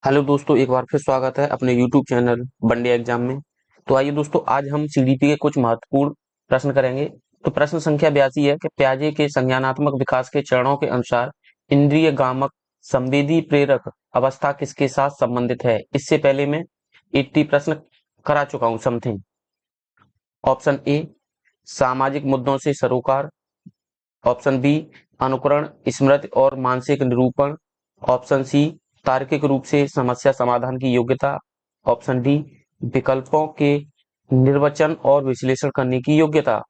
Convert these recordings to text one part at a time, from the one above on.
Hello दोस्तों, एक बार फिर स्वागत है अपने YouTube चैनल वनडे एग्जाम में। तो आइए दोस्तों, आज हम सीडीपी के कुछ महत्वपूर्ण प्रश्न करेंगे। तो प्रश्न संख्या 82 है कि पियाजे के संज्ञानात्मक विकास के चरणों के अनुसार इंद्रिय गामक संवेदी प्रेरक अवस्था किसके साथ संबंधित है। इससे पहले मैं 80 प्रश्न करा चुका हूं समथिंग। ऑप्शन ए सामाजिक मुद्दों से सरोकार, ऑप्शन बी अनुकरण, स्मृति और मानसिक निरूपण, ऑप्शन सी तार्किक रूप से समस्या समाधान की योग्यता, ऑप्शन डी विकल्पों के निर्वचन और विश्लेषण करने की योग्यता।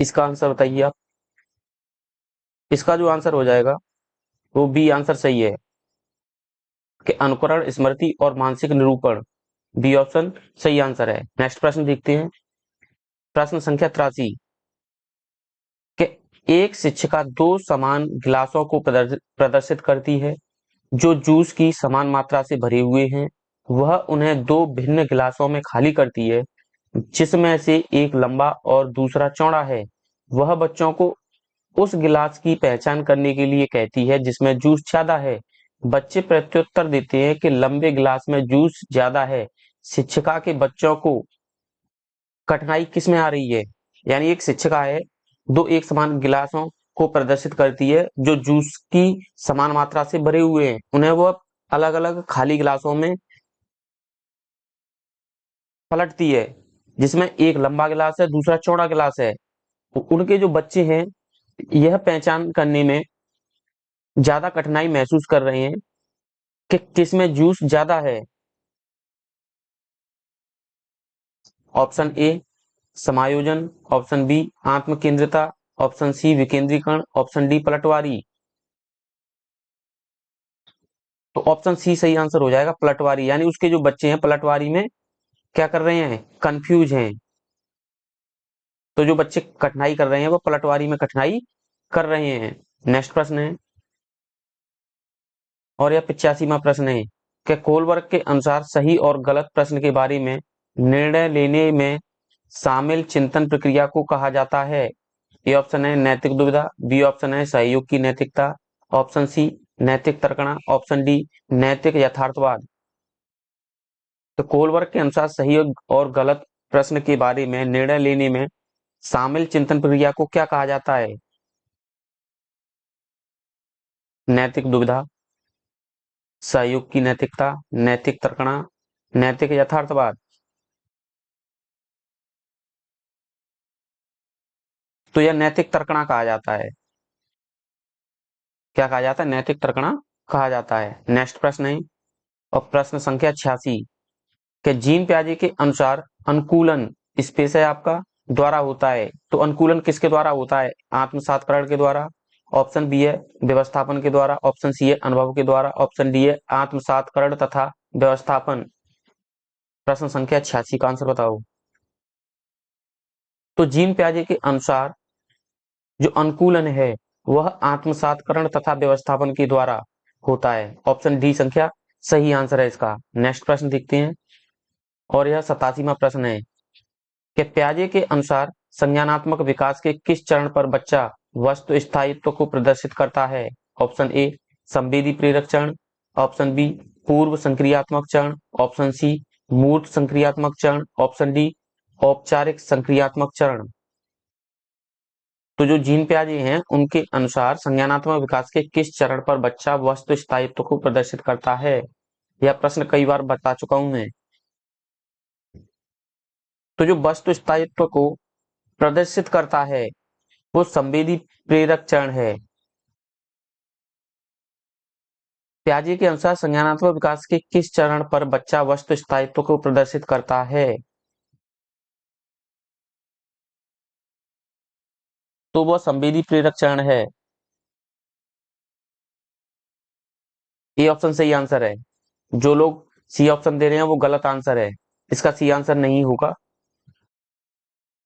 इसका आंसर बताइए आप। इसका जो आंसर हो जाएगा वो बी आंसर सही है कि अनुकरण, स्मृति और मानसिक निरूपण। बी ऑप्शन सही आंसर है। नेक्स्ट प्रश्न देखते हैं। प्रश्न संख्या 83 कि एक शिक्षिका दो समान गिलासों को प्रदर्शित करती है जो जूस की समान मात्रा से भरे हुए हैं। वह उन्हें दो भिन्न गिलासों में खाली करती है, जिसमें से एक लंबा और दूसरा चौड़ा है। वह बच्चों को उस गिलास की पहचान करने के लिए कहती है जिसमें जूस ज्यादा है। बच्चे प्रत्युत्तर देते हैं कि लंबे गिलास में जूस ज्यादा है। शिक्षिका के बच्चों को कठिनाई किस में आ रही है। यानी एक शिक्षिका है, दो एक समान गिलासों को प्रदर्शित करती है जो जूस की समान मात्रा से भरे हुए हैं, उन्हें वह अलग अलग खाली गिलासों में पलटती है, जिसमें एक लंबा गिलास है, दूसरा चौड़ा गिलास है। उनके जो बच्चे हैं यह पहचान करने में ज्यादा कठिनाई महसूस कर रहे हैं कि किसमें जूस ज्यादा है। ऑप्शन ए समायोजन, ऑप्शन बी आत्म केंद्रिता, ऑप्शन सी विकेंद्रीकरण, ऑप्शन डी पलटवारी। तो ऑप्शन सी सही आंसर हो जाएगा, पलटवारी। यानी उसके जो बच्चे हैं पलटवारी में क्या कर रहे हैं, कंफ्यूज हैं। तो जो बच्चे कठिनाई कर रहे हैं वो पलटवारी में कठिनाई कर रहे हैं। नेक्स्ट प्रश्न है, और यह 85वां प्रश्न है कि कोलबर्ग के अनुसार सही और गलत प्रश्न के बारे में निर्णय लेने में शामिल चिंतन प्रक्रिया को कहा जाता है। ए ऑप्शन है नैतिक दुविधा, बी ऑप्शन है सहयोग की नैतिकता, ऑप्शन सी नैतिक तर्कणा, ऑप्शन डी नैतिक यथार्थवाद। तो कोलबर्ग के अनुसार सही और गलत प्रश्न के बारे में निर्णय लेने में शामिल चिंतन प्रक्रिया को क्या कहा जाता है। नैतिक दुविधा, सहयोग की नैतिकता, नैतिक तर्कणा, नैतिक यथार्थवाद। तो यह नैतिक तर्कणा कहा जाता है। क्या कहा जाता है, नैतिक तर्कणा कहा जाता है। नेक्स्ट प्रश्न है, और प्रश्न संख्या 86 कि जीन प्याजे के अनुसार अनुकूलन स्पेस है आपका द्वारा होता है। तो अनुकूलन किसके द्वारा होता है, आत्मसातकरण के द्वारा, ऑप्शन बी है व्यवस्थापन के द्वारा, ऑप्शन सी है अनुभव के द्वारा, ऑप्शन डी है आत्मसातकरण तथा व्यवस्थापन। प्रश्न संख्या 86 का आंसर बताओ। तो जीन प्याजे के अनुसार जो अनुकूलन है वह आत्मसातकरण तथा व्यवस्थापन के द्वारा होता है। ऑप्शन डी संख्या सही आंसर है इसका। नेक्स्ट प्रश्न देखते हैं, और यह 87वां प्रश्न है कि प्याजे के अनुसार संज्ञानात्मक विकास के किस चरण पर बच्चा वस्तु स्थायित्व को प्रदर्शित करता है। ऑप्शन ए संवेदी प्रेरक चरण, ऑप्शन बी पूर्व संक्रियात्मक चरण, ऑप्शन सी मूर्त संक्रियात्मक चरण, ऑप्शन डी औपचारिक संक्रियात्मक चरण। तो जो जीन प्याजे हैं उनके अनुसार संज्ञानात्मक विकास के किस चरण पर बच्चा वस्तु स्थायित्व को प्रदर्शित करता है। यह प्रश्न कई बार बता चुका हूं मैं। तो जो वस्तु स्थायित्व को प्रदर्शित करता है वो संवेदी प्रेरक चरण है। प्याजे के अनुसार संज्ञानात्मक विकास के किस चरण पर बच्चा वस्तु स्थायित्व को प्रदर्शित करता है। तो वह संवेदी प्रेरक चरण है। ए ऑप्शन सही आंसर है। जो लोग सी ऑप्शन दे रहे हैं वो गलत आंसर है, इसका सी आंसर नहीं होगा,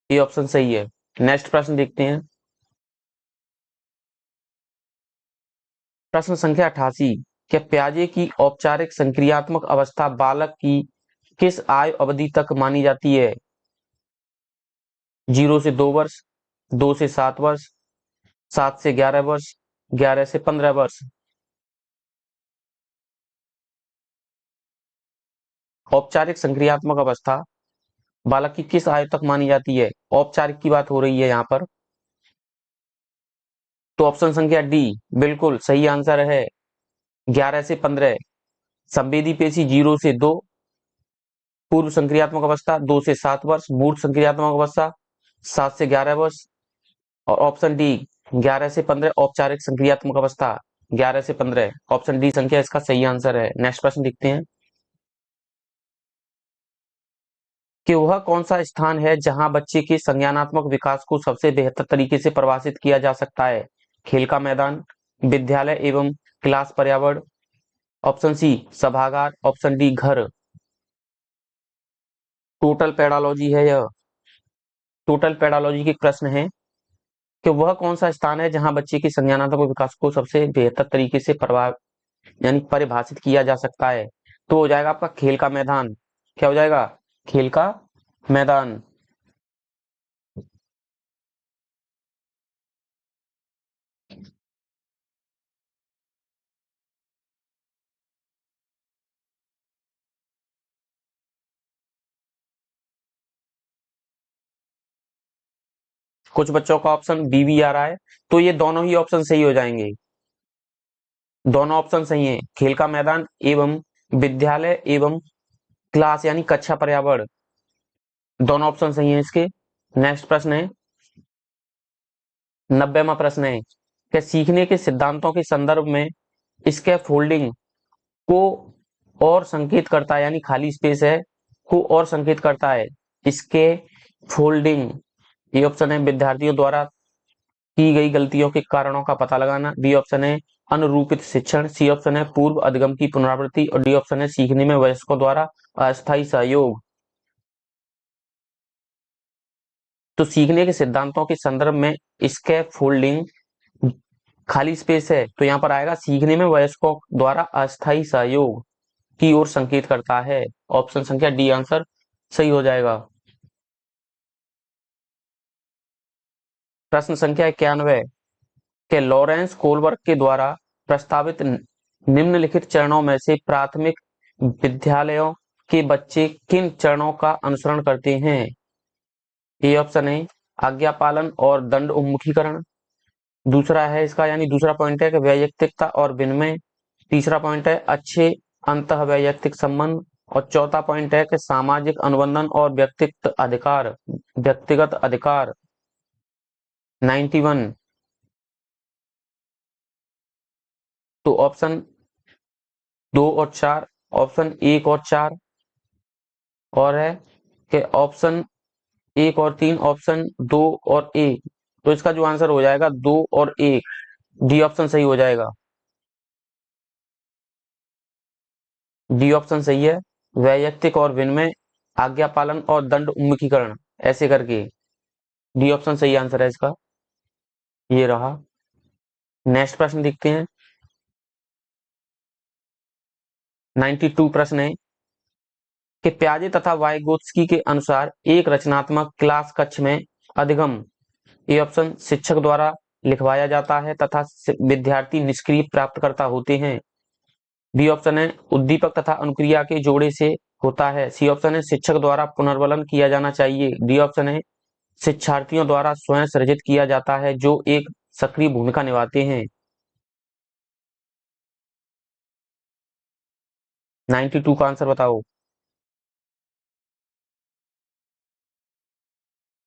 ए ऑप्शन सही है। नेक्स्ट प्रश्न देखते हैं। प्रश्न संख्या 88 क्या प्याजे की औपचारिक संक्रियात्मक अवस्था बालक की किस आयु अवधि तक मानी जाती है। 0 से 2 वर्ष, 2 से 7 वर्ष, 7 से 11 वर्ष, 11 से 15 वर्ष। औपचारिक संक्रियात्मक अवस्था बालक की किस आयु तक मानी जाती है? औपचारिक की बात हो रही है यहाँ पर। तो ऑप्शन संख्या डी बिल्कुल सही आंसर है। 11 से 15, संवेदी पेशी 0 से 2, पूर्व संक्रियात्मक अवस्था 2 से 7 वर्ष, मूर्त संक्रियात्मक अवस्था 7 से 11 वर्ष, और ऑप्शन डी 11 से 15 औपचारिक संक्रियात्मक अवस्था 11 से 15, ऑप्शन डी संख्या इसका सही आंसर है। नेक्स्ट प्रश्न देखते हैं कि वह कौन सा स्थान है जहां बच्चे के संज्ञानात्मक विकास को सबसे बेहतर तरीके से प्रभावित किया जा सकता है? खेल का मैदान, विद्यालय एवं क्लास पर्यावरण, ऑप्शन सी सभागार, ऑप्शन डी घर। टोटल पेडालॉजी है यह। टोटल पेडालॉजी के प्रश्न है कि वह कौन सा स्थान है जहां बच्चे के संज्ञानात्मक विकास को सबसे बेहतर तरीके से प्रभाव यानी परिभाषित किया जा सकता है? तो हो जाएगा आपका खेल का मैदान। क्या हो जाएगा? खेल का मैदान। कुछ बच्चों का ऑप्शन बी भी आ रहा है, तो ये दोनों ही ऑप्शन सही हो जाएंगे। दोनों ऑप्शन सही हैं, खेल का मैदान एवं विद्यालय एवं क्लास यानी कक्षा पर्यावरण, दोनों ऑप्शन सही हैं इसके। नेक्स्ट प्रश्न है 90वां प्रश्न है कि सीखने के सिद्धांतों के संदर्भ में इसके फोल्डिंग को और संकेत करता है, यानी खाली स्पेस है को और संकेत करता है। इसके फोल्डिंग, ये ऑप्शन है विद्यार्थियों द्वारा की गई गलतियों के कारणों का पता लगाना, बी ऑप्शन है अनुरूपित शिक्षण, सी ऑप्शन है पूर्व अधिगम की पुनरावृत्ति, और डी ऑप्शन है सीखने में वयस्कों द्वारा अस्थायी सहयोग। तो सीखने के सिद्धांतों के संदर्भ में इसके फोल्डिंग खाली स्पेस है, तो यहाँ पर आएगा सीखने में वयस्कों द्वारा अस्थायी सहयोग की ओर संकेत करता है। ऑप्शन संख्या डी आंसर सही हो जाएगा। प्रश्न संख्या 91 के लॉरेंस कोलबर्ग के द्वारा प्रस्तावित निम्नलिखित चरणों में से प्राथमिक विद्यालयों के बच्चे किन चरणों का अनुसरण करते हैं? ए ऑप्शन है आज्ञा पालन और दंड उन्मुखीकरण, दूसरा है इसका यानी दूसरा पॉइंट है कि वैयक्तिकता और विनिमय, तीसरा पॉइंट है अच्छे अंत वैयक्तिक संबंध, और चौथा पॉइंट है कि सामाजिक अनुबंधन और व्यक्तिगत अधिकार। 91। तो ऑप्शन 2 और 4, ऑप्शन 1 और 4, और है कि ऑप्शन 1 और 3, ऑप्शन 2 और 1। तो इसका जो आंसर हो जाएगा 2 और 1, डी ऑप्शन सही हो जाएगा। डी ऑप्शन सही है, वैयक्तिक और विनिमय, आज्ञा पालन और दंड उन्मुखीकरण, ऐसे करके डी ऑप्शन सही आंसर है इसका। ये रहा। नेक्स्ट प्रश्न देखते हैं 92 प्रश्न है कि प्याजे तथा वाइगोत्स्की के अनुसार एक रचनात्मक क्लास कक्ष में अधिगम, ये ऑप्शन शिक्षक द्वारा लिखवाया जाता है तथा विद्यार्थी निष्क्रिय प्राप्तकर्ता होते हैं, बी ऑप्शन है उद्दीपक तथा अनुक्रिया के जोड़े से होता है, सी ऑप्शन है शिक्षक द्वारा पुनर्वलन किया जाना चाहिए, डी ऑप्शन है शिक्षार्थियों द्वारा स्वयं सृजित किया जाता है जो एक सक्रिय भूमिका निभाते हैं। 92 का आंसर बताओ।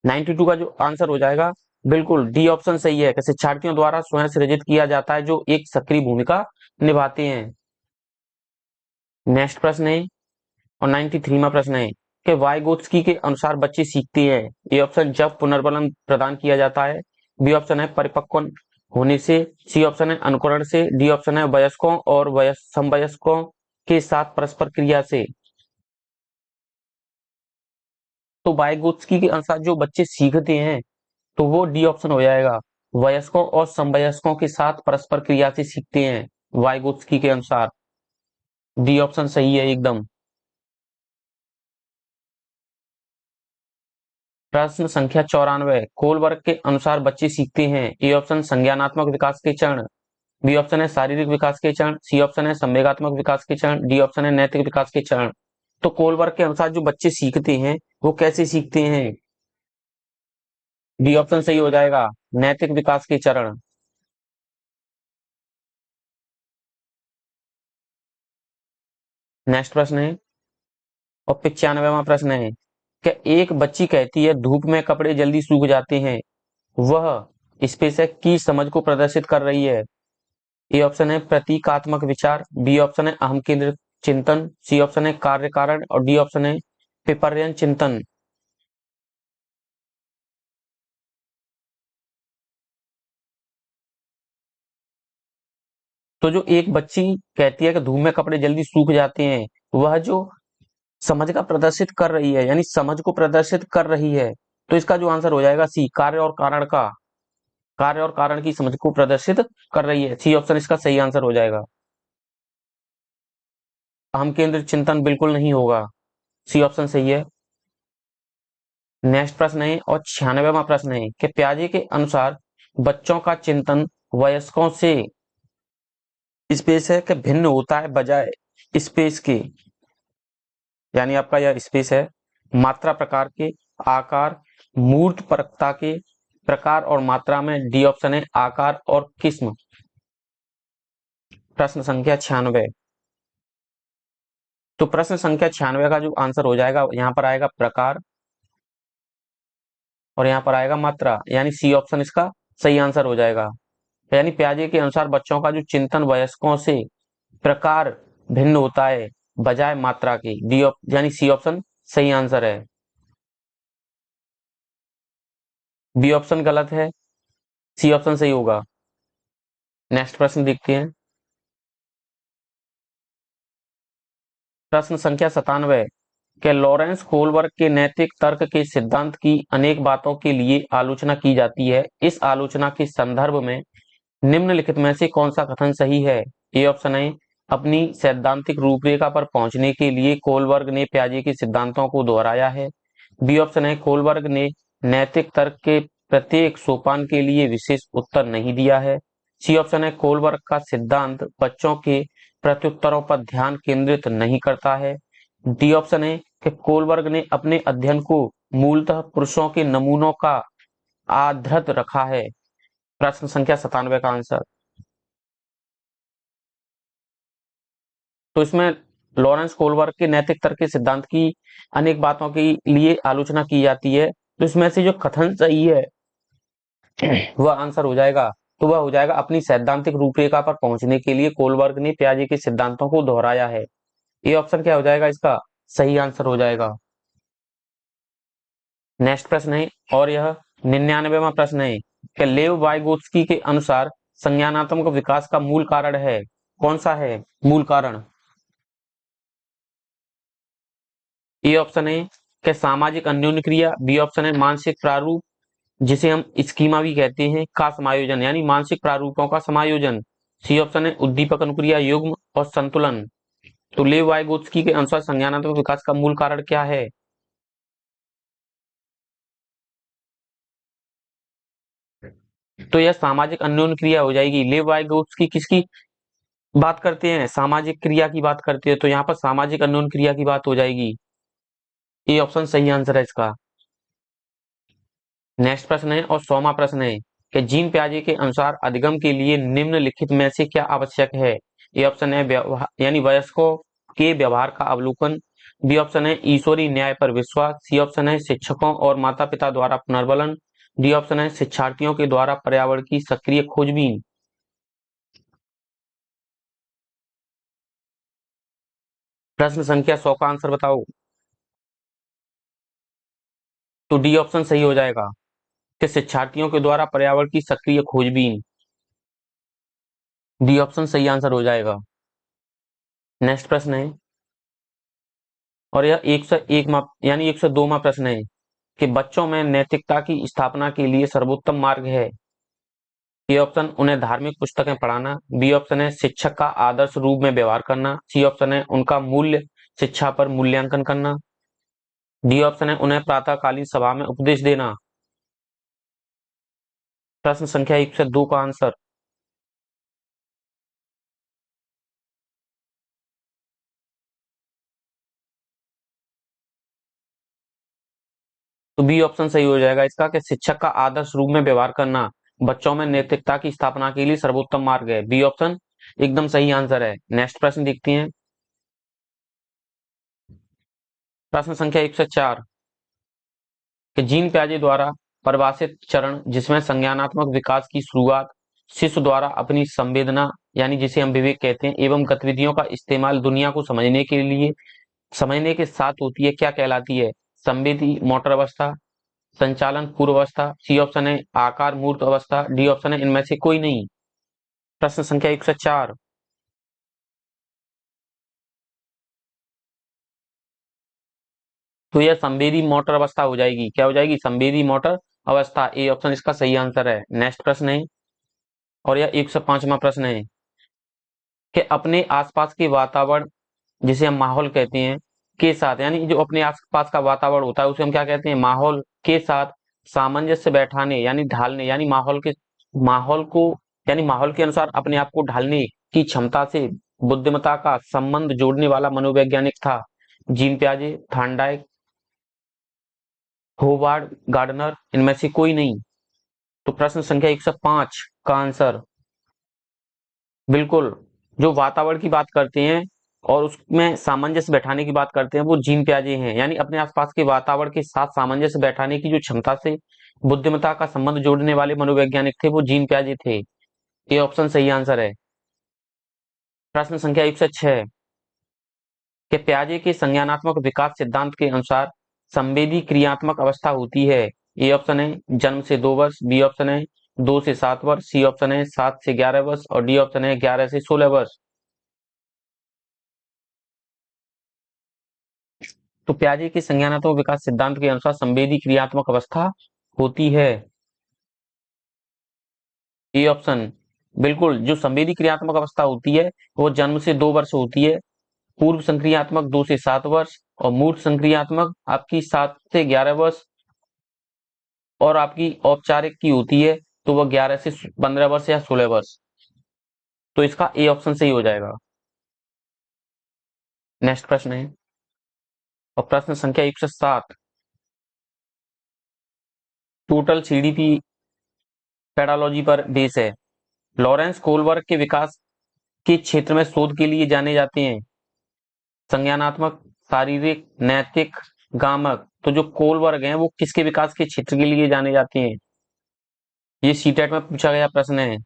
92 का जो आंसर हो जाएगा बिल्कुल डी ऑप्शन सही है कि शिक्षार्थियों द्वारा स्वयं सृजित किया जाता है जो एक सक्रिय भूमिका निभाते हैं। नेक्स्ट प्रश्न है और 93वां प्रश्न है कि वाइगोत्स्की के अनुसार बच्चे सीखते हैं, ए ऑप्शन जब पुनर्बलन प्रदान किया जाता है, बी ऑप्शन है परिपक्व होने से, सी ऑप्शन है अनुकरण से, डी ऑप्शन है वयस्कों और समवयस्कों के साथ परस्पर क्रिया से। तो वाइगोत्स्की के अनुसार जो बच्चे सीखते हैं तो वो डी ऑप्शन हो जाएगा, वयस्कों और समवयस्कों के साथ परस्पर क्रिया से सीखते हैं वाइगोत्स्की के अनुसार, डी ऑप्शन सही है एकदम। प्रश्न संख्या 94 कोलबर्ग के अनुसार बच्चे सीखते हैं, ए ऑप्शन संज्ञानात्मक विकास के चरण, बी ऑप्शन है शारीरिक विकास के चरण, सी ऑप्शन है संवेगात्मक विकास के चरण, डी ऑप्शन है नैतिक विकास के चरण। तो कोलबर्ग के अनुसार जो बच्चे सीखते हैं वो कैसे सीखते हैं? बी ऑप्शन सही हो जाएगा, नैतिक विकास के चरण। नेक्स्ट प्रश्न है, और 95वां प्रश्न है, क्या एक बच्ची कहती है धूप में कपड़े जल्दी सूख जाते हैं, वह स्पेसक की समझ को प्रदर्शित कर रही है? ए ऑप्शन है प्रतीकात्मक विचार, बी ऑप्शन है अहम केंद्रित चिंतन, सी ऑप्शन है कार्य कारण, और डी ऑप्शन है पिपरियन चिंतन। तो जो एक बच्ची कहती है कि धूप में कपड़े जल्दी सूख जाते हैं, वह जो समझ का प्रदर्शित कर रही है, यानी समझ को प्रदर्शित कर रही है, तो इसका जो आंसर हो जाएगा सी, कार्य और कारण का, कार्य और कारण की समझ को प्रदर्शित कर रही है। सी ऑप्शन इसका सही आंसर हो जाएगा। अहम केंद्रित चिंतन बिल्कुल नहीं होगा, सी ऑप्शन सही है। नेक्स्ट प्रश्न है, और 96वां प्रश्न है कि प्याजे के अनुसार बच्चों का चिंतन वयस्कों से स्पेस है कि भिन्न होता है बजाय स्पेस के, यानी आपका यह स्पेस है मात्रा प्रकार के, आकार, मूर्त परकता के, प्रकार और मात्रा में, डी ऑप्शन है आकार और किस्म। प्रश्न संख्या 96। तो प्रश्न संख्या 96 का जो आंसर हो जाएगा, यहाँ पर आएगा प्रकार और यहाँ पर आएगा मात्रा, यानी सी ऑप्शन इसका सही आंसर हो जाएगा। यानी प्याजे के अनुसार बच्चों का जो चिंतन वयस्कों से प्रकार भिन्न होता है बजाय मात्रा के, यानी सी ऑप्शन सही आंसर है। बी ऑप्शन गलत है, सी ऑप्शन सही होगा। नेक्स्ट प्रश्न देखते हैं। प्रश्न संख्या 97, के लॉरेंस कोलबर्ग के नैतिक तर्क के सिद्धांत की अनेक बातों के लिए आलोचना की जाती है, इस आलोचना के संदर्भ में निम्नलिखित में से कौन सा कथन सही है? ए ऑप्शन है अपनी सैद्धांतिक रूपरेखा पर पहुंचने के लिए कोलबर्ग ने प्याजे के सिद्धांतों को दोहराया है, बी ऑप्शन है कोलबर्ग ने नैतिक तर्क के प्रत्येक सोपान के लिए विशेष उत्तर नहीं दिया है, सी ऑप्शन है कोलबर्ग का सिद्धांत बच्चों के प्रत्युत्तरों पर ध्यान केंद्रित नहीं करता है, डी ऑप्शन है कि कोलबर्ग ने अपने अध्ययन को मूलतः पुरुषों के नमूनों का आधृत रखा है। प्रश्न संख्या 97 का आंसर। तो इसमें लॉरेंस कोलबर्ग के नैतिक तर्क के सिद्धांत की अनेक बातों के लिए आलोचना की जाती है, तो इसमें से जो कथन सही है वह आंसर हो जाएगा, तो वह हो जाएगा अपनी सैद्धांतिक रूपरेखा पर पहुंचने के लिए कोलबर्ग ने प्याजे के सिद्धांतों को दोहराया है। ये ऑप्शन क्या हो जाएगा इसका सही आंसर हो जाएगा। नेक्स्ट प्रश्न है, और यह 99वां प्रश्न है कि लेव वाइगोत्स्की के अनुसार संज्ञानात्मक विकास का मूल कारण है, कौन सा है मूल कारण? ए ऑप्शन है कि सामाजिक अन्योन्य क्रिया, बी ऑप्शन है मानसिक प्रारूप जिसे हम स्कीमा भी कहते हैं का समायोजन, यानी मानसिक प्रारूपों का समायोजन, सी ऑप्शन है उद्दीपक अनुक्रिया युग्म और संतुलन। तो लेव वाइगोत्स्की के अनुसार संज्ञानात्मक विकास का मूल कारण क्या है? तो यह सामाजिक अन्योन्य क्रिया हो जाएगी। लेव वाइगोत्स्की किसकी बात करते हैं? सामाजिक क्रिया की बात करते हैं, तो यहाँ पर सामाजिक अन्योन्य क्रिया की बात हो जाएगी। ये ऑप्शन सही आंसर है इसका। नेक्स्ट प्रश्न है, और 100वां प्रश्न है कि जीन प्याजे के अनुसार अधिगम के लिए निम्नलिखित में से क्या आवश्यक है? ये ऑप्शन है यानी वयस्कों के व्यवहार का अवलोकन, बी ऑप्शन है ईश्वरीय न्याय पर विश्वास, सी ऑप्शन है शिक्षकों और माता पिता द्वारा पुनर्बलन, डी ऑप्शन है शिक्षार्थियों के द्वारा पर्यावरण की सक्रिय खोजबीन। प्रश्न संख्या 100 का आंसर बताओ। तो डी ऑप्शन सही हो जाएगा कि शिक्षार्थियों के द्वारा पर्यावरण की सक्रिय खोजबीन, डी ऑप्शन सही आंसर हो जाएगा। नेक्स्ट प्रश्न है, और यह 101 यानी 102वां प्रश्न है कि बच्चों में नैतिकता की स्थापना के लिए सर्वोत्तम मार्ग है। ए ऑप्शन उन्हें धार्मिक पुस्तकें पढ़ाना, बी ऑप्शन है शिक्षक का आदर्श रूप में व्यवहार करना, सी ऑप्शन है उनका मूल्य शिक्षा पर मूल्यांकन करना, डी ऑप्शन है उन्हें प्रातःकालीन सभा में उपदेश देना। प्रश्न संख्या 102 का आंसर। तो बी ऑप्शन सही हो जाएगा इसका, कि शिक्षक का आदर्श रूप में व्यवहार करना बच्चों में नैतिकता की स्थापना के लिए सर्वोत्तम मार्ग है। बी ऑप्शन एकदम सही आंसर है। नेक्स्ट प्रश्न देखते हैं। प्रश्न संख्या 104, कि जीन प्याजे द्वारा परिभाषित चरण जिसमें संज्ञानात्मक विकास की शुरुआत शिशु द्वारा अपनी संवेदना, यानी जिसे हम विवेक कहते हैं, एवं गतिविधियों का इस्तेमाल दुनिया को समझने के साथ होती है, क्या कहलाती है? संवेदी मोटर अवस्था, संचालन पूर्व अवस्था, सी ऑप्शन है आकार मूर्त अवस्था, डी ऑप्शन है इनमें से कोई नहीं। प्रश्न संख्या 104, तो यह संवेदी मोटर अवस्था हो जाएगी। क्या हो जाएगी? संवेदी मोटर अवस्था। ए ऑप्शन इसका सही आंसर है। नेक्स्ट प्रश्न है, और यह 105वां प्रश्न है, कि अपने आसपास के वातावरण जिसे हम माहौल कहते हैं के साथ, यानी जो अपने आसपास का वातावरण होता है उसे हम क्या कहते हैं? माहौल के साथ सामंजस्य बैठाने, यानी ढालने, यानी माहौल को यानी माहौल के अनुसार अपने आप को ढालने की क्षमता से बुद्धिमत्ता का संबंध जोड़ने वाला मनोवैज्ञानिक था जीन पियाजे, थॉर्नडाइक, होवार्ड गार्डनर, इनमें से कोई नहीं। तो प्रश्न संख्या 105 का आंसर बिल्कुल, जो वातावरण की बात करते हैं और उसमें सामंजस्य बैठाने की बात करते हैं, वो जीन पियाजे हैं। यानी अपने आसपास के वातावरण के साथ सामंजस्य बैठाने की जो क्षमता से बुद्धिमत्ता का संबंध जोड़ने वाले मनोवैज्ञानिक थे, वो जीन पियाजे थे। ये ऑप्शन सही आंसर है। प्रश्न संख्या 106, कि पियाजे के संज्ञानात्मक विकास सिद्धांत के अनुसार संवेदी क्रियात्मक अवस्था होती है। ए ऑप्शन है जन्म से 2 वर्ष, बी ऑप्शन है 2 से 7 वर्ष, सी ऑप्शन है 7 से 11 वर्ष और डी ऑप्शन है 11 से 16 वर्ष। तो पियाजे के संज्ञानात्मक विकास सिद्धांत के अनुसार संवेदी क्रियात्मक अवस्था होती है। ए ऑप्शन बिल्कुल, जो संवेदी क्रियात्मक अवस्था होती है वो जन्म से 2 वर्ष होती है, पूर्व संक्रियात्मक 2 से 7 वर्ष और मूर्त संक्रियात्मक आपकी 7 से 11 वर्ष, और आपकी औपचारिक की होती है तो वह 11 से 15 वर्ष या 16 वर्ष। तो इसका ए ऑप्शन सही हो जाएगा। नेक्स्ट प्रश्न है, और प्रश्न संख्या 107, टोटल सीडीपी पेडालॉजी पर बेस है। लॉरेंस कोलबर्ग के विकास के क्षेत्र में शोध के लिए जाने जाते हैं संज्ञानात्मक, शारीरिक, नैतिक, गामक। तो जो कोलबर्ग हैं वो किसके विकास के क्षेत्र के लिए जाने जाते हैं? ये सीटेट में पूछा गया प्रश्न है।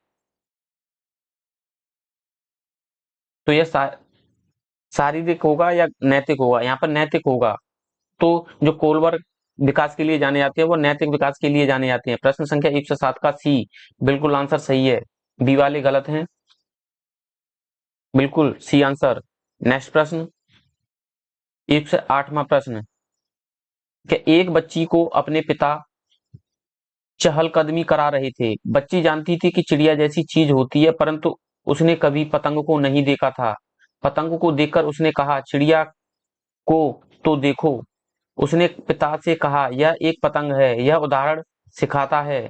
तो यह शारीरिक होगा या नैतिक होगा? यहाँ पर नैतिक होगा। तो जो कोलबर्ग विकास के लिए जाने जाते हैं वो नैतिक विकास के लिए जाने जाते हैं। प्रश्न संख्या 107 का सी बिल्कुल आंसर सही है। बी वाले गलत हैं। बिल्कुल सी आंसर। नेक्स्ट प्रश्न, 108वां प्रश्न, कि एक बच्ची को अपने पिता चहलकदमी करा रहे थे। बच्ची जानती थी कि चिड़िया जैसी चीज होती है, परंतु उसने कभी पतंग को नहीं देखा था। पतंग को देखकर उसने कहा चिड़िया को तो देखो। उसने पिता से कहा यह एक पतंग है। यह उदाहरण सिखाता है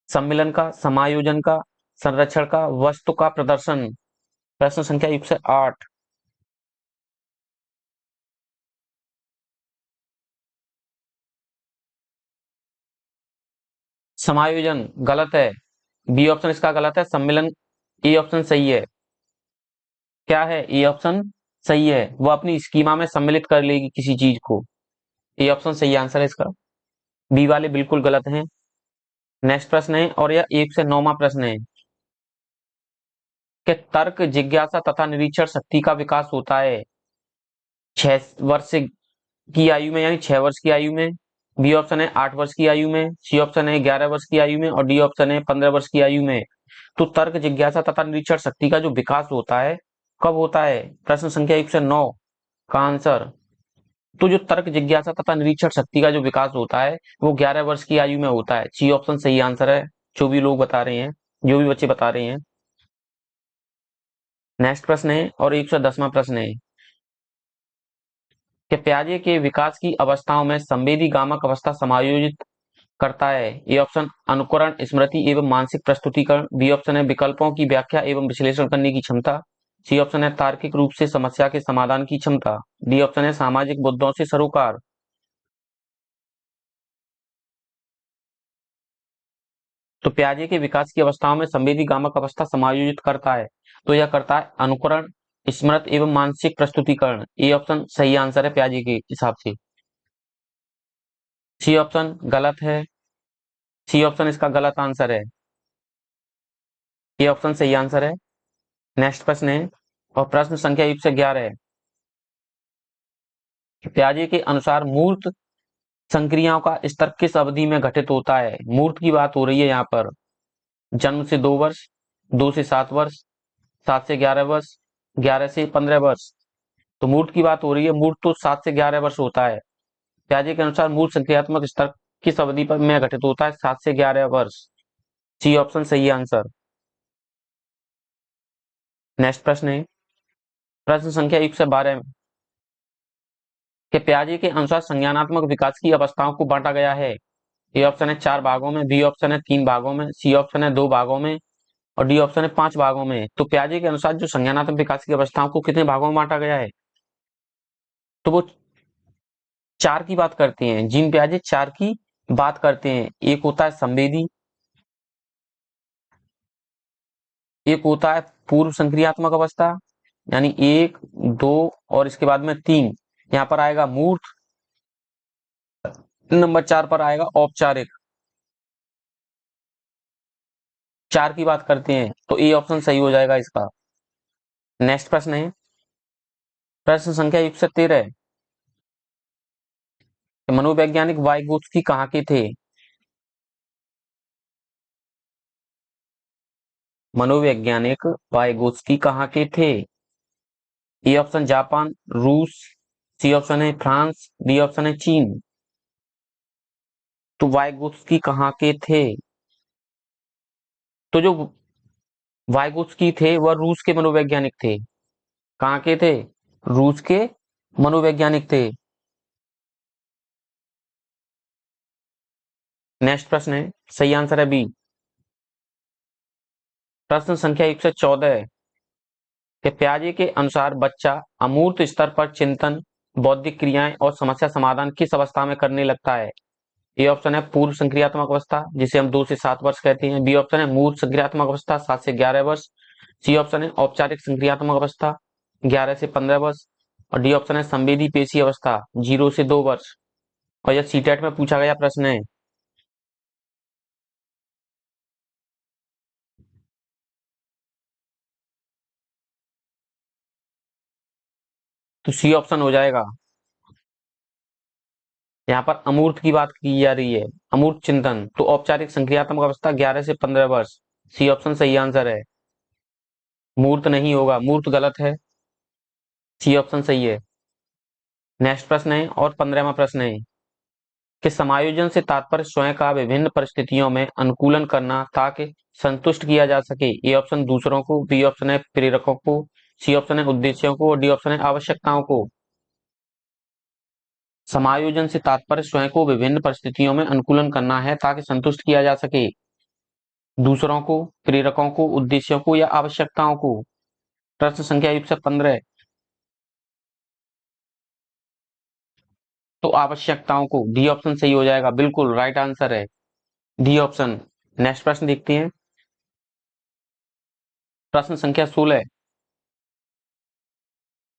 सम्मिलन का, समायोजन का, संरक्षण का, वस्तु का प्रदर्शन। प्रश्न संख्या 108, समायोजन गलत है। बी ऑप्शन इसका गलत है। सम्मिलन ए ऑप्शन सही है। क्या है? ए ऑप्शन सही है। वो अपनी स्कीमा में सम्मिलित कर लेगी किसी चीज को। ए ऑप्शन सही आंसर है इसका। बी वाले बिल्कुल गलत हैं। नेक्स्ट प्रश्न है, और यह 109वां प्रश्न है, कि तर्क, जिज्ञासा तथा निरीक्षण शक्ति का विकास होता है 6 वर्ष की आयु में, यानी 6 वर्ष की आयु में। बी ऑप्शन है 8 वर्ष की आयु में, सी ऑप्शन है 11 वर्ष की आयु में और डी ऑप्शन है 15 वर्ष की आयु में। तो तर्क, जिज्ञासा तथा निरीक्षण शक्ति का जो विकास होता है कब होता है? प्रश्न संख्या 109 का आंसर, तो जो तर्क, जिज्ञासा तथा निरीक्षण शक्ति का जो विकास होता है वो 11 वर्ष की आयु में होता है। सी ऑप्शन सही आंसर है, जो भी लोग बता रहे हैं, जो भी बच्चे बता रहे हैं। नेक्स्ट प्रश्न है, और 110वां प्रश्न है, कि प्याजे के विकास की अवस्थाओं में संवेदी गामक अवस्था समायोजित करता है। ए ऑप्शन अनुकरण, स्मृति एवं मानसिक प्रस्तुतिकरण, बी ऑप्शन है विकल्पों की व्याख्या एवं विश्लेषण करने की क्षमता, सी ऑप्शन है तार्किक रूप से समस्या के समाधान की क्षमता, डी ऑप्शन है सामाजिक मुद्दों से सरोकार। तो पियाजे के विकास की अवस्थाओं में संवेदी गामक अवस्था समायोजित करता है। तो यह करता है अनुकरण, स्मृत एवं मानसिक प्रस्तुतिकरण। ए ऑप्शन सही आंसर है पियाजे के हिसाब से। सी ऑप्शन गलत है। सी ऑप्शन इसका गलत आंसर है। ए ऑप्शन सही आंसर है। नेक्स्ट प्रश्न है और प्रश्न संख्या 111 है। पियाजे के अनुसार मूर्त संक्रियाओं का स्तर किस अवधि में घटित होता है? मूर्त की बात हो रही है यहाँ पर। जन्म से 2 वर्ष, 2 से 7 वर्ष, 7 से 11 वर्ष, 11 से 15 वर्ष। तो मूर्त की बात हो रही है। मूर्त तो 7 से 11 वर्ष होता है। पियाजे के अनुसार मूर्त संक्रियात्मक स्तर किस अवधि पर में घटित होता है? 7 से 11 वर्ष। सी ऑप्शन सही आंसर। नेक्स्ट प्रश्न है प्रश्न संख्या 112 के पियाजे के अनुसार संज्ञानात्मक विकास की अवस्थाओं को बांटा गया है। ए ऑप्शन है 4 भागों में, बी ऑप्शन है 3 भागों में, सी ऑप्शन है 2 भागों में और डी ऑप्शन है 5 भागों में। तो पियाजे के अनुसार जो संज्ञानात्मक विकास की अवस्थाओं को कितने भागों में बांटा गया है? तो वो 4 की बात करते हैं। जीन पियाजे 4 की बात करते हैं। एक होता है संवेदी, एक होता है पूर्व संक्रियात्मक अवस्था यानी 1, 2 और इसके बाद में 3। यहाँ पर आएगा मूर्त। नंबर 4 पर आएगा औपचारिक। 4 की बात करते हैं तो ए ऑप्शन सही हो जाएगा इसका। नेक्स्ट प्रश्न है प्रश्न संख्या 113 है। मनोवैज्ञानिक वाइगोत्स्की कहाँ के थे? मनोवैज्ञानिक वाइगोत्स्की कहाँ के थे? ए ऑप्शन जापान, रूस, सी ऑप्शन है फ्रांस, डी ऑप्शन है चीन। तो वाइगोत्स्की कहाँ के थे? तो जो वाइगोत्स्की थे वह रूस के मनोवैज्ञानिक थे। कहाँ के थे? रूस के मनोवैज्ञानिक थे। नेक्स्ट प्रश्न है सही आंसर है बी। प्रश्न संख्या 114 है कि पियाजे के अनुसार बच्चा अमूर्त स्तर पर चिंतन, बौद्धिक क्रियाएं और समस्या समाधान किस अवस्था में करने लगता है? ए ऑप्शन है पूर्व संक्रियात्मक अवस्था जिसे हम 2 से 7 वर्ष कहते हैं, बी ऑप्शन है मूर्त संक्रियात्मक अवस्था 7 से 11 वर्ष, सी ऑप्शन है औपचारिक संक्रियात्मक अवस्था 11 से 15 वर्ष और डी ऑप्शन है संवेदी पेशी अवस्था 0 से 2 वर्ष। और यह सीटेट में पूछा गया प्रश्न है। तो सी ऑप्शन हो जाएगा। यहाँ पर अमूर्त की बात की जा रही है, अमूर्त चिंतन। तो औपचारिक संक्रियात्मक अवस्था 11 से 15 वर्ष। सी ऑप्शन सही आंसर है। मूर्त नहीं होगा, मूर्त गलत है। सी ऑप्शन सही है। नेक्स्ट प्रश्न है और 15वां प्रश्न है कि समायोजन से तात्पर्य स्वयं का विभिन्न परिस्थितियों में अनुकूलन करना ताकि संतुष्ट किया जा सके। ए ऑप्शन दूसरों को, बी ऑप्शन है प्रेरकों को, सी ऑप्शन है उद्देश्यों को और डी ऑप्शन है आवश्यकताओं को। समायोजन से तात्पर्य स्वयं को विभिन्न परिस्थितियों में अनुकूलन करना है ताकि संतुष्ट किया जा सके। दूसरों को, प्रेरकों को, उद्देश्यों को या आवश्यकताओं को। प्रश्न संख्या 115 तो आवश्यकताओं को। डी ऑप्शन सही हो जाएगा, बिल्कुल राइट आंसर है डी ऑप्शन। नेक्स्ट प्रश्न देखते हैं प्रश्न संख्या 16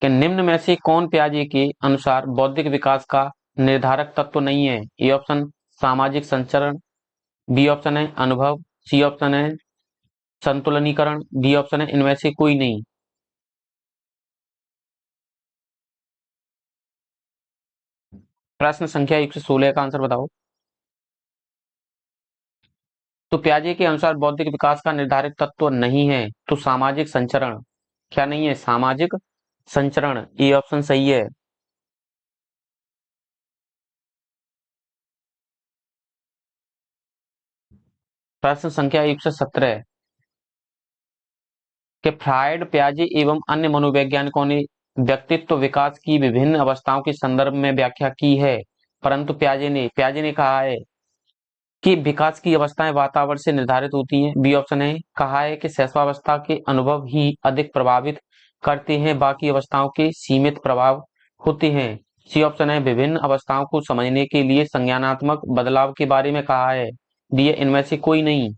कि निम्न में से कौन पियाजे के अनुसार बौद्धिक विकास का निर्धारक तत्व नहीं है? ए ऑप्शन सामाजिक संचरण, बी ऑप्शन है अनुभव, सी ऑप्शन है संतुलनीकरण, डी ऑप्शन है इनमें से कोई नहीं। प्रश्न संख्या 116 का आंसर बताओ। तो पियाजे के अनुसार बौद्धिक विकास का निर्धारक तत्व नहीं है तो सामाजिक संचरण। क्या नहीं है? सामाजिक संचरण। ए ऑप्शन सही है। प्रश्न संख्या 117 कि फ्रायड, पियाजे एवं अन्य मनोवैज्ञानिकों ने व्यक्तित्व विकास की विभिन्न अवस्थाओं के संदर्भ में व्याख्या की है, परंतु पियाजे ने कहा है कि विकास की अवस्थाएं वातावरण से निर्धारित होती हैं। बी ऑप्शन है कहा है कि शैशवावस्था के अनुभव ही अधिक प्रभावित करते हैं, बाकी अवस्थाओं के सीमित प्रभाव होते हैं। सी ऑप्शन है विभिन्न अवस्थाओं को समझने के लिए संज्ञानात्मक बदलाव के बारे में कहा है। डी है इनमें से कोई नहीं।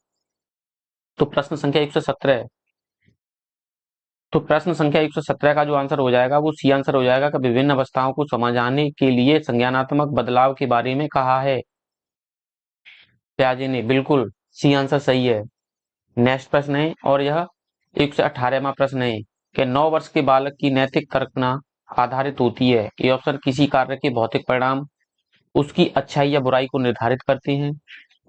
तो प्रश्न संख्या 117, तो प्रश्न संख्या 117 का जो आंसर हो जाएगा वो सी आंसर हो जाएगा कि विभिन्न अवस्थाओं को समझाने के लिए संज्ञानात्मक बदलाव के बारे में कहा है प्याजे ने। बिल्कुल सी आंसर सही है। नेक्स्ट प्रश्न है, और यह 118वां प्रश्न है कि 9 वर्ष के बालक की नैतिक तर्कना आधारित होती है। ये ऑप्शन किसी कार्य के भौतिक परिणाम, उसकी अच्छाई या बुराई को निर्धारित करते हैं।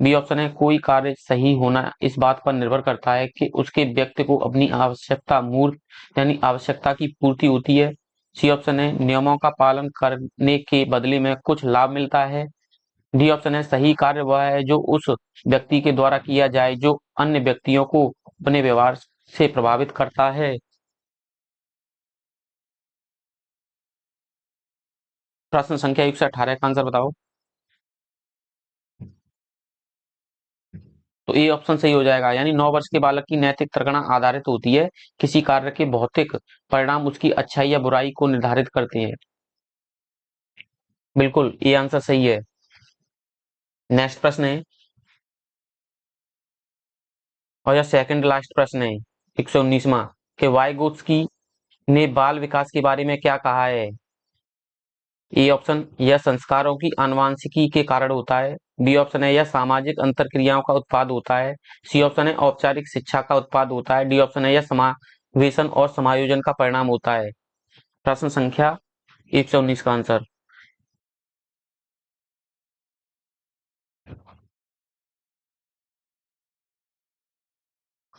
बी ऑप्शन है कोई कार्य सही होना इस बात पर निर्भर करता है कि उसके व्यक्ति को अपनी आवश्यकता मूर्त यानी आवश्यकता की पूर्ति होती है। सी ऑप्शन है नियमों का पालन करने के बदले में कुछ लाभ मिलता है। डी ऑप्शन है सही कार्य वह है जो उस व्यक्ति के द्वारा किया जाए जो अन्य व्यक्तियों को अपने व्यवहार से प्रभावित करता है। प्रश्न संख्या 118 का आंसर बताओ। तो ए ऑप्शन सही हो जाएगा, यानी 9 वर्ष के बालक की नैतिक प्रगणना आधारित होती है, किसी कार्य के भौतिक परिणाम उसकी अच्छाई या बुराई को निर्धारित करते हैं। बिल्कुल ये आंसर सही है। नेक्स्ट प्रश्न है, और यह सेकंड लास्ट प्रश्न है 119वां, कि वाइगोत्स्की ने बाल विकास के बारे में क्या कहा है। ए ऑप्शन यह संस्कारों की आनुवांशिकी के कारण होता है। बी ऑप्शन है यह सामाजिक अंतरक्रियाओं का उत्पाद होता है। सी ऑप्शन है औपचारिक शिक्षा का उत्पाद होता है। डी ऑप्शन है यह समावेशन और समायोजन का परिणाम होता है। प्रश्न संख्या 119 का आंसर।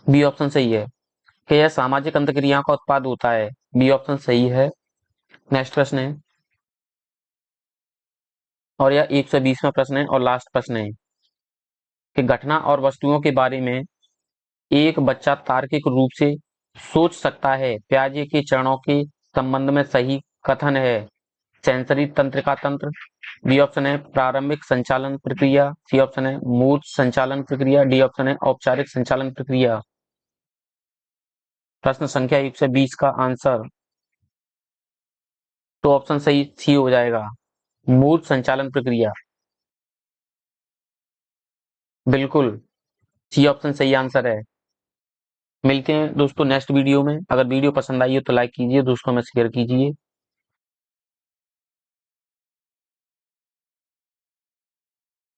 बी ऑप्शन सही है कि यह सामाजिक अंतरक्रियाओं का उत्पाद होता है। बी ऑप्शन सही है। नेक्स्ट प्रश्न है, और यह 120वां प्रश्न है और लास्ट प्रश्न है, कि घटना और वस्तुओं के बारे में एक बच्चा तार्किक रूप से सोच सकता है। प्याजे के चरणों के संबंध में सही कथन है सेंसरी तंत्र का तंत्र। बी ऑप्शन है प्रारंभिक संचालन प्रक्रिया। सी ऑप्शन है मूर्त संचालन प्रक्रिया। डी ऑप्शन है औपचारिक संचालन प्रक्रिया। प्रश्न संख्या 120 का आंसर, तो ऑप्शन सही सी हो जाएगा, मूर्त संचालन प्रक्रिया। बिल्कुल सी ऑप्शन सही आंसर है। मिलते हैं दोस्तों नेक्स्ट वीडियो में। अगर वीडियो पसंद आई हो तो लाइक कीजिए, दोस्तों में शेयर कीजिए।